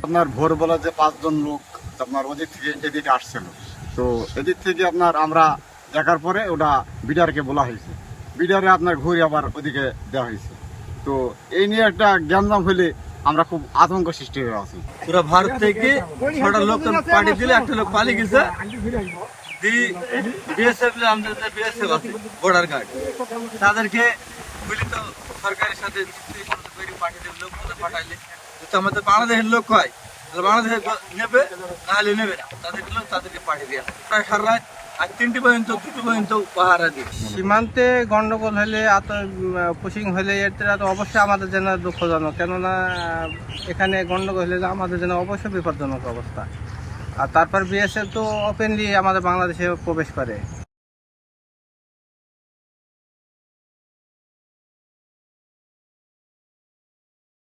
আপনার ভোরবেলা যে 5 জন লোক আপনার ওদিক থেকে এদিকে আসছিল, তো এদিক থেকে আপনার আমরা দেখার পরে ওটা বিডারকে বলা হয়েছে, বিডারে আপনার ঘুরে আবার ওদিকে দেওয়া হয়েছে। তো এই নিয়ে একটা গ্যাঞ্জাম হলে আমরা খুব আতঙ্ক সৃষ্টি হয়ে আছি। পুরো ভারত থেকে 6টা লোক পাঠিয়ে দিলে, একটা লোক পালিয়ে গেছে। বিএসএফ আমাদের বিএসএফ আছে বর্ডার গার্ড, তাদেরকে বলি তো সরকারের সাথে পাঠিয়ে দেবে, লোক পাঠাইলে যদি আমাদের বাংলাদেশের লোক হয় তাহলে বাংলাদেশে নেবে, নাহলে নেবে না, তাদেরকে লোক তাদেরকে পাঠিয়ে দেওয়া প্রায় সারা রাত আর 3টি পর্যন্ত 2টি পর্যন্ত পাহারা দিয়ে। সীমান্তে গন্ডগোল হলে পুশিং হলে এটা তো অবশ্যই আমাদের জন্য দুঃখজনক, কেননা এখানে গন্ডগোল হলে আমাদের জন্য অবশ্যই বিপজ্জনক অবস্থা। আর তারপর বিএসএফ তো ওপেনলি আমাদের বাংলাদেশে প্রবেশ করে।